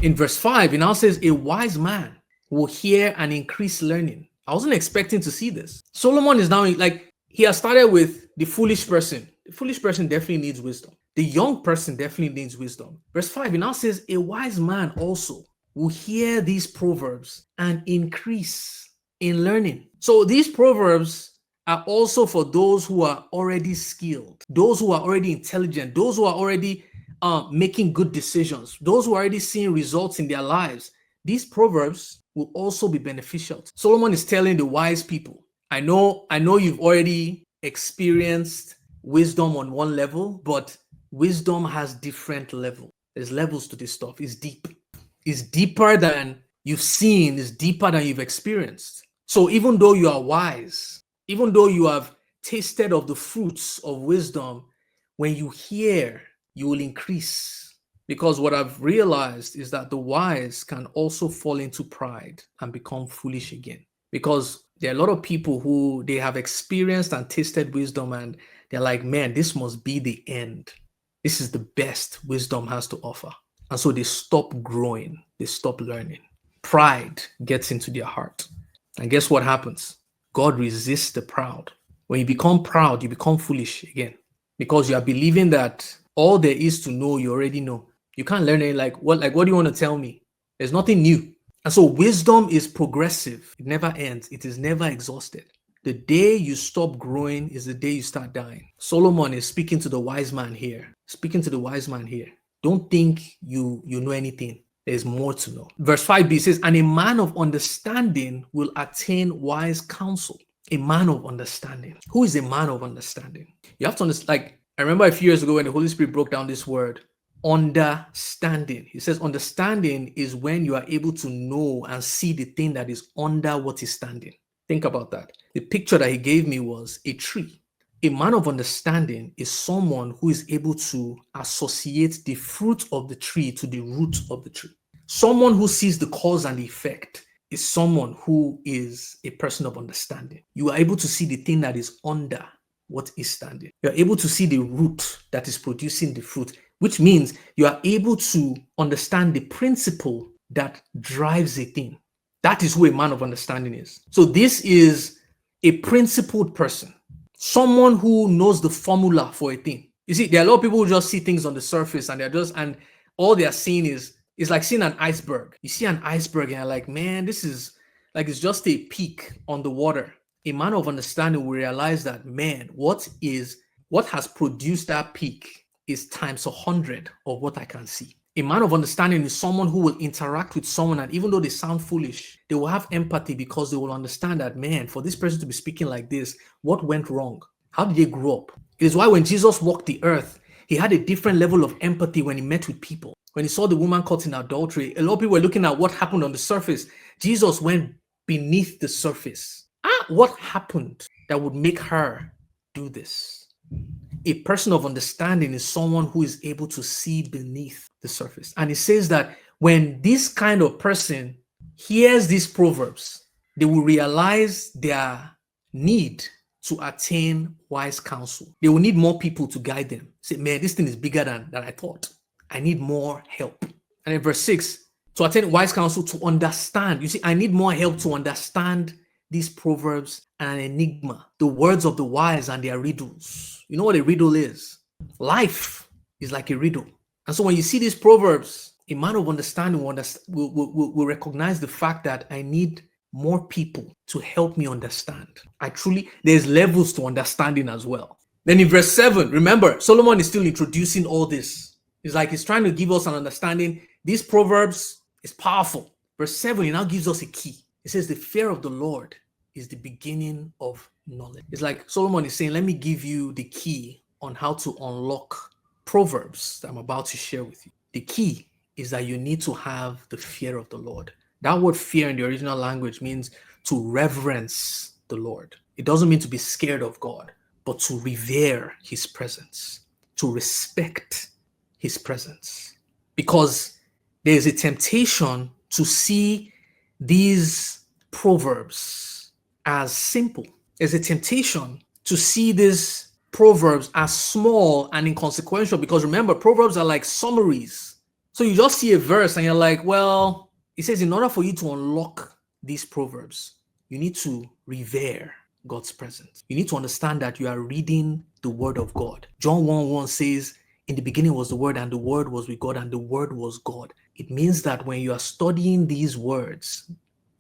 in verse 5, it now says, a wise man will hear and increase learning. I wasn't expecting to see this. Solomon is now like, he has started with the foolish person. The foolish person definitely needs wisdom. The young person definitely needs wisdom. Verse 5, it now says, a wise man also will hear these proverbs and increase in learning. So these proverbs are also for those who are already skilled, those who are already intelligent, those who are already making good decisions, those who are already seeing results in their lives. These proverbs will also be beneficial. Solomon is telling the wise people, I know you've already experienced wisdom on one level, but wisdom has different levels. There's levels to this stuff. It's deep. It's deeper than you've seen. It's deeper than you've experienced. So even though you are wise, even though you have tasted of the fruits of wisdom, when you hear, you will increase. Because what I've realized is that the wise can also fall into pride and become foolish again. Because there are a lot of people who they have experienced and tasted wisdom and they're like, man, this must be the end. This is the best wisdom has to offer. And so they stop growing. They stop learning. Pride gets into their heart. And guess what happens? God resists the proud. When you become proud, you become foolish again. Because you are believing that all there is to know, you already know. You can't learn it what do you want to tell me? There's nothing new. And so wisdom is progressive. It never ends. It is never exhausted. The day you stop growing is the day you start dying. Solomon is speaking to the wise man here. Speaking to the wise man here. Don't think you know anything. There's more to know. Verse 5b says, and a man of understanding will attain wise counsel. A man of understanding. Who is a man of understanding? You have to understand, like, I remember a few years ago when the Holy Spirit broke down this word, understanding. He says understanding is when you are able to know and see the thing that is under what is standing. Think about that. The picture that he gave me was a tree. A man of understanding is someone who is able to associate the fruit of the tree to the root of the tree. Someone who sees the cause and the effect is someone who is a person of understanding. You are able to see the thing that is under what is standing. You are able to see the root that is producing the fruit, which means you are able to understand the principle that drives a thing. That is who a man of understanding is. So this is a principled person, someone who knows the formula for a thing. You see, there are a lot of people who just see things on the surface and all they are seeing is like seeing an iceberg. You see an iceberg and you're like, man, this is like, it's just a peak on the water. A man of understanding will realize that, man, what has produced that peak is times 100 of what I can see. A man of understanding is someone who will interact with someone, and even though they sound foolish, they will have empathy because they will understand that, man, for this person to be speaking like this, what went wrong? How did they grow up? It is why when Jesus walked the earth, he had a different level of empathy when he met with people. When he saw the woman caught in adultery, a lot of people were looking at what happened on the surface. Jesus went beneath the surface. What happened that would make her do this? A person of understanding is someone who is able to see beneath the surface. And it says that when this kind of person hears these proverbs, they will realize their need to attain wise counsel. They will need more people to guide them. Say, man, this thing is bigger than I thought. I need more help. And in verse 6, to attain wise counsel, to understand. You see, I need more help to understand these proverbs and an enigma, the words of the wise and their riddles. You know what a riddle is? Life is like a riddle. And so when you see these proverbs, a man of understanding will recognize the fact that I need more people to help me understand. There's levels to understanding as well. Then in verse 7, remember, Solomon is still introducing all this. It's like he's trying to give us an understanding. These proverbs is powerful. Verse 7, he now gives us a key. It says the fear of the Lord is the beginning of knowledge. It's like Solomon is saying, let me give you the key on how to unlock proverbs that I'm about to share with you. The key is that you need to have the fear of the Lord. That word fear in the original language means to reverence the Lord. It doesn't mean to be scared of God, but to revere his presence, to respect his presence. Because there's a temptation to see these proverbs as simple. There's a temptation to see these proverbs as small and inconsequential, because remember, proverbs are like summaries So you just see a verse and you're like, well, it says in order for you to unlock these proverbs, you need to revere God's presence. You need to understand that you are reading the word of God. John 1:1 says, in the beginning was the word, and the word was with God, and the word was God. It means that when you are studying these words,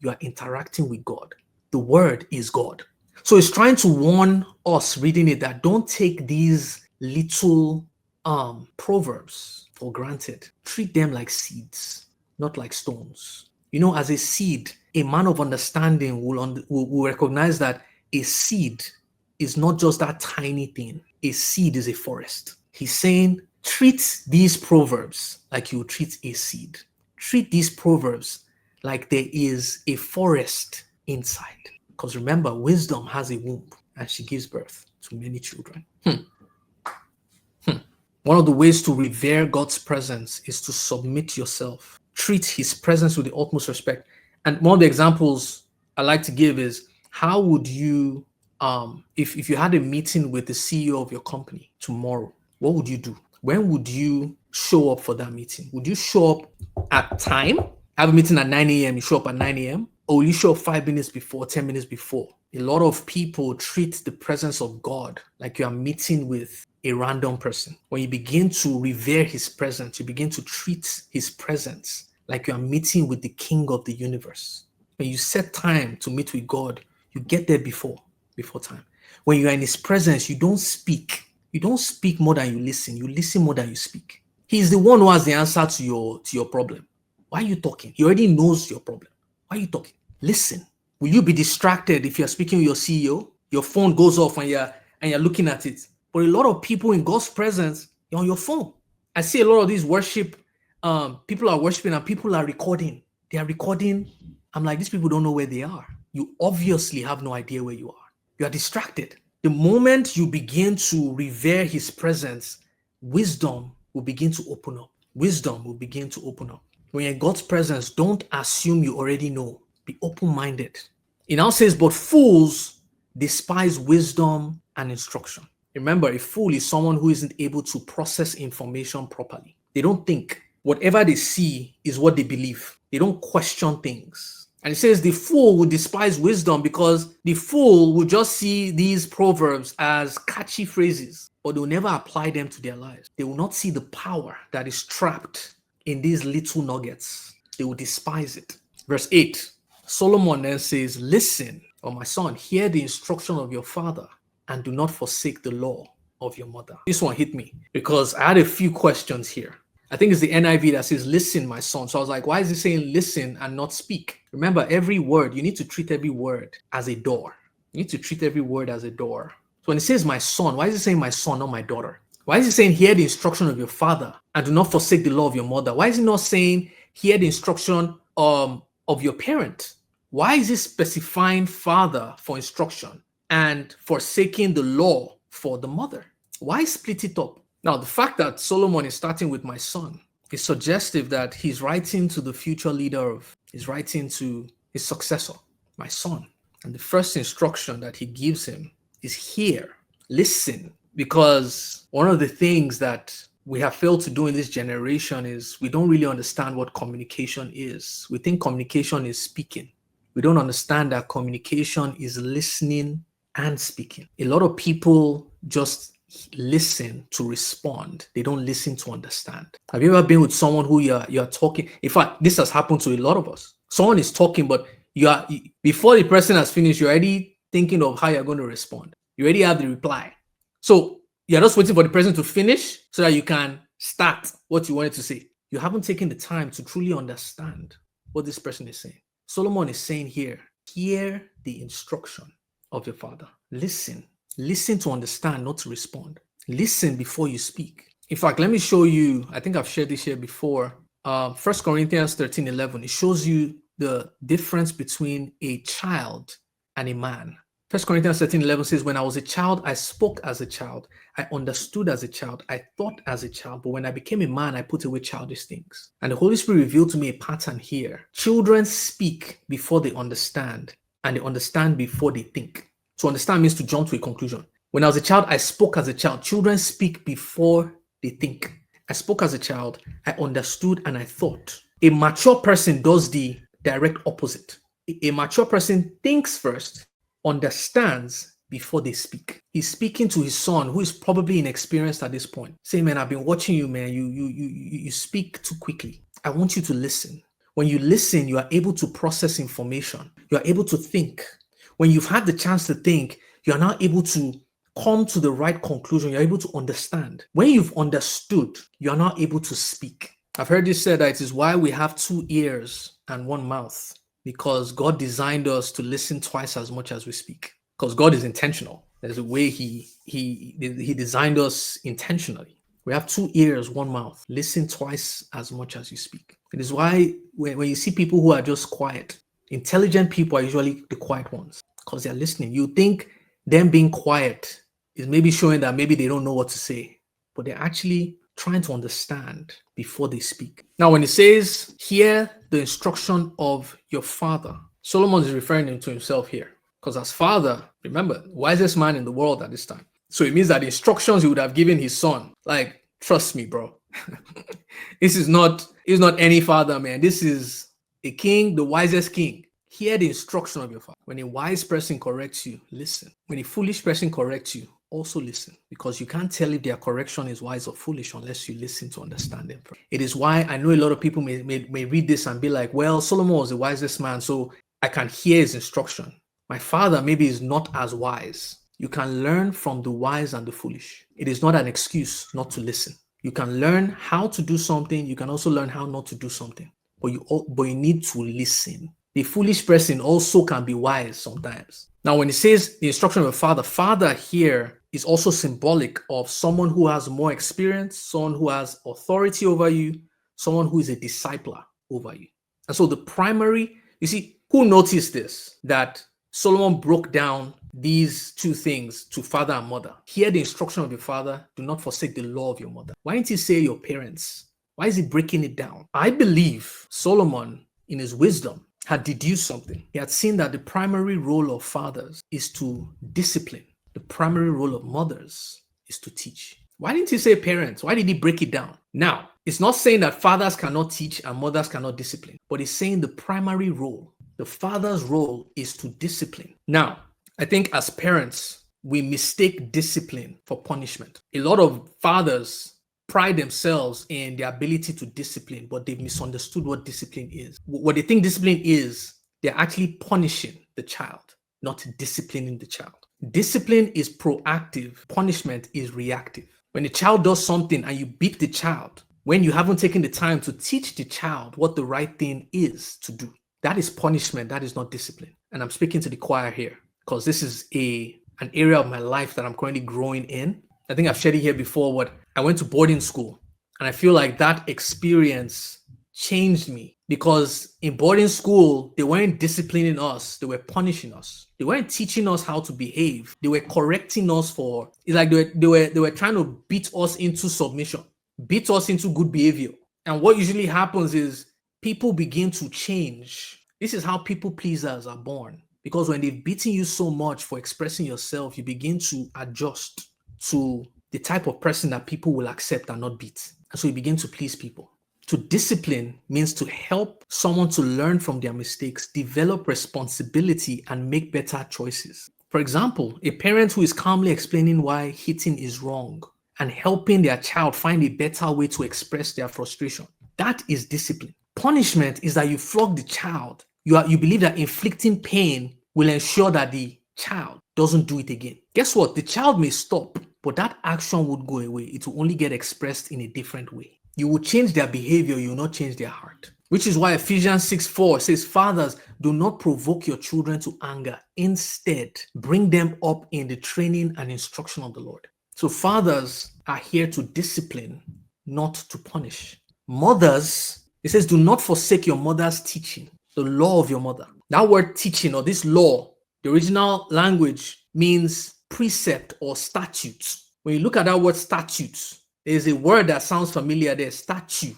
you are interacting with God. The word is God. So it's trying to warn us reading it that don't take these little proverbs for granted. Treat them like seeds, not like stones. You know, as a seed, a man of understanding will recognize that a seed is not just that tiny thing. A seed is a forest. He's saying, treat these proverbs like you treat a seed. Treat these proverbs like there is a forest inside. Because remember, wisdom has a womb and she gives birth to many children. One of the ways to revere God's presence is to submit yourself. Treat his presence with the utmost respect. And one of the examples I like to give is, how would you, if you had a meeting with the CEO of your company tomorrow, what would you do? When would you show up for that meeting? Would you show up at time? Have a meeting at 9 a.m., you show up at 9 a.m.? Or will you show up 5 minutes before, 10 minutes before? A lot of people treat the presence of God like you are meeting with a random person. When you begin to revere his presence, you begin to treat his presence like you are meeting with the King of the universe. When you set time to meet with God, you get there before time. When you are in his presence, you don't speak. You don't speak more than you listen. You listen more than you speak. He is the one who has the answer to your problem. Why are you talking? He already knows your problem. Why are you talking? Listen. Will you be distracted if you're speaking with your CEO? Your phone goes off and you're looking at it. But a lot of people in God's presence, you're on your phone. I see a lot of these worship, people are worshiping and people are recording. They are recording. I'm like, these people don't know where they are. You obviously have no idea where you are. You are distracted. The moment you begin to revere his presence, wisdom will begin to open up. Wisdom will begin to open up. When you're in God's presence, don't assume you already know. Be open-minded. It now says, but fools despise wisdom and instruction. Remember, a fool is someone who isn't able to process information properly. They don't think. Whatever they see is what they believe. They don't question things. And it says the fool will despise wisdom because the fool will just see these proverbs as catchy phrases, but they'll never apply them to their lives. They will not see the power that is trapped in these little nuggets. They will despise it. Verse 8, Solomon then says, listen, O my son, hear the instruction of your father and do not forsake the law of your mother. This one hit me because I had a few questions here. I think it's the NIV that says, listen, my son. So I was like, why is it saying listen and not speak? Remember, every word, you need to treat every word as a door. You need to treat every word as a door. So when it says my son, why is it saying my son, not my daughter? Why is it saying hear the instruction of your father and do not forsake the law of your mother? Why is it not saying hear the instruction of your parent? Why is it specifying father for instruction and forsaking the law for the mother? Why split it up? Now, the fact that Solomon is starting with my son is suggestive that he's writing to the future leader he's writing to his successor, my son. And the first instruction that he gives him is hear, listen, because one of the things that we have failed to do in this generation is we don't really understand what communication is. We think communication is speaking. We don't understand that communication is listening and speaking. A lot of people just listen to respond. They don't listen to understand. Have you ever been with someone who you're talking? In fact, this has happened to a lot of us. Someone is talking, but before the person has finished, you're already thinking of how you're going to respond. You already have the reply. So you're just waiting for the person to finish so that you can start what you wanted to say. You haven't taken the time to truly understand what this person is saying. Solomon is saying here, hear the instruction of your father. Listen to understand, not to respond. Listen before you speak. In fact, let me show you, I think I've shared this here before. 1 Corinthians 13:11, it shows you the difference between a child and a man. 1 Corinthians 13:11 says, when I was a child, I spoke as a child. I understood as a child. I thought as a child. But when I became a man, I put away childish things. And the Holy Spirit revealed to me a pattern here. Children speak before they understand, and they understand before they think. To understand means to jump to a conclusion. When I was a child, I spoke as a child. Children speak before they think. I spoke as a child. I understood and I thought. A mature person does the direct opposite. A mature person thinks first, understands before they speak. He's speaking to his son, who is probably inexperienced at this point. Say, man, I've been watching you, man. You speak too quickly. I want you to listen. When you listen, you are able to process information. You are able to think. When you've had the chance to think, you are now able to come to the right conclusion. You're able to understand. When you've understood, you are now able to speak. I've heard this said that it is why we have 2 ears and 1 mouth, because God designed us to listen twice as much as we speak. Because God is intentional. There's a way he designed us intentionally. We have 2 ears, 1 mouth. Listen twice as much as you speak. It is why when you see people who are just quiet, intelligent people are usually the quiet ones, because they're listening. You think them being quiet is maybe showing that maybe they don't know what to say, but they're actually trying to understand before they speak. Now, when it says, hear the instruction of your father, Solomon is referring to himself here. Because as father, remember, wisest man in the world at this time. So it means that the instructions he would have given his son, like, trust me, bro. This is not any father, man. This is a king, the wisest king. Hear the instruction of your father. When a wise person corrects you, listen. When a foolish person corrects you, also listen. Because you can't tell if their correction is wise or foolish unless you listen to understand them. It is why I know a lot of people may read this and be like, well, Solomon was the wisest man, so I can hear his instruction. My father maybe is not as wise. You can learn from the wise and the foolish. It is not an excuse not to listen. You can learn how to do something. You can also learn how not to do something. But you need to listen. The foolish person also can be wise sometimes. Now, when it says the instruction of a father, father here is also symbolic of someone who has more experience, someone who has authority over you, someone who is a discipler over you. And so the primary, you see, who noticed this? That Solomon broke down these 2 things to father and mother. Hear the instruction of your father. Do not forsake the law of your mother. Why didn't he say your parents? Why is he breaking it down? I believe Solomon, in his wisdom, had deduced something. He had seen that the primary role of fathers is to discipline. The primary role of mothers is to teach. Why didn't he say parents? Why did he break it down? Now, it's not saying that fathers cannot teach and mothers cannot discipline, but it's saying the primary role, the father's role, is to discipline. Now, I think as parents, we mistake discipline for punishment. A lot of fathers pride themselves in their ability to discipline, but they've misunderstood what discipline is. What they think discipline is, they're actually punishing the child, not disciplining the child. Discipline is proactive. Punishment is reactive. When a child does something and you beat the child, when you haven't taken the time to teach the child what the right thing is to do, that is punishment. That is not discipline. And I'm speaking to the choir here because this is an area of my life that I'm currently growing in. I think I've shared it here before, but I went to boarding school, and I feel like that experience changed me, because in boarding school, they weren't disciplining us, they were punishing us. They weren't teaching us how to behave. They were correcting us for, it's like they were trying to beat us into submission, beat us into good behavior. And what usually happens is people begin to change. This is how people pleasers are born, because when they've beaten you so much for expressing yourself, you begin to adjust to the type of person that people will accept and not beat. And so you begin to please people. To discipline means to help someone to learn from their mistakes, develop responsibility, and make better choices. For example, a parent who is calmly explaining why hitting is wrong and helping their child find a better way to express their frustration. That is discipline. Punishment is that you flog the child. You believe that inflicting pain will ensure that the child doesn't do it again. Guess what? The child may stop, but that action would go away. It will only get expressed in a different way. You will change their behavior, you will not change their heart. Which is why Ephesians 6:4 says, fathers, do not provoke your children to anger. Instead, bring them up in the training and instruction of the Lord. So fathers are here to discipline, not to punish. Mothers, it says, do not forsake your mother's teaching, the law of your mother. That word teaching, or this law, the original language means precept or statutes. When you look at that word statutes, there's a word that sounds familiar there, statue.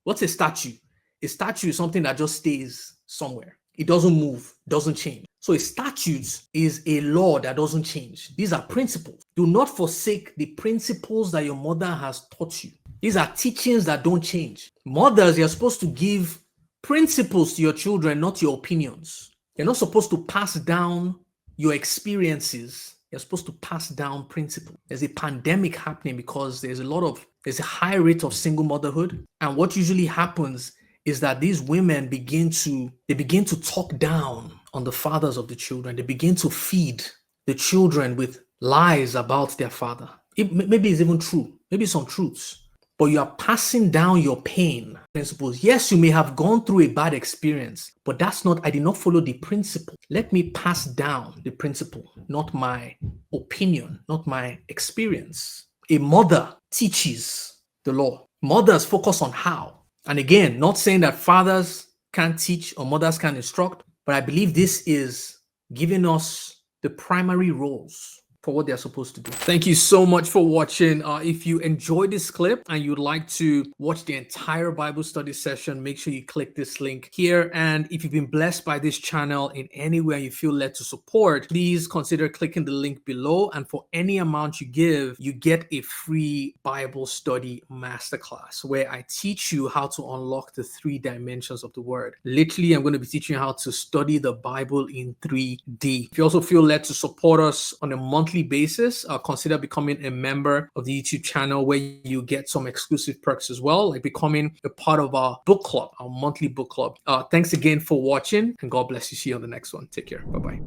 What's a statue? A statue is something that just stays somewhere. It doesn't move, doesn't change. So a statute is a law that doesn't change. These are principles. Do not forsake the principles that your mother has taught you. These are teachings that don't change. Mothers, you're supposed to give principles to your children, not your opinions. You're not supposed to pass down your experiences. You're supposed to pass down principles. There's a pandemic happening because there's a high rate of single motherhood. And what usually happens is that these women begin to talk down on the fathers of the children. They begin to feed the children with lies about their father. Maybe it's even true. Maybe some truths. But you are passing down your pain principles. Yes, you may have gone through a bad experience, but I did not follow the principle. Let me pass down the principle, not my opinion, not my experience. A mother teaches the law. Mothers focus on how. And again, not saying that fathers can't teach or mothers can't instruct, but I believe this is giving us the primary roles for what they're supposed to do. Thank you so much for watching. If you enjoyed this clip and you'd like to watch the entire Bible study session, make sure you click this link here. And if you've been blessed by this channel in any way you feel led to support, please consider clicking the link below. And for any amount you give, you get a free Bible study masterclass where I teach you how to unlock the 3 dimensions of the word. Literally, I'm going to be teaching you how to study the Bible in 3D. If you also feel led to support us on a monthly basis, consider becoming a member of the YouTube channel where you get some exclusive perks as well, like becoming a part of our book club, our monthly book club. Thanks again for watching, and God bless you. See you on the next one. Take care. Bye-bye.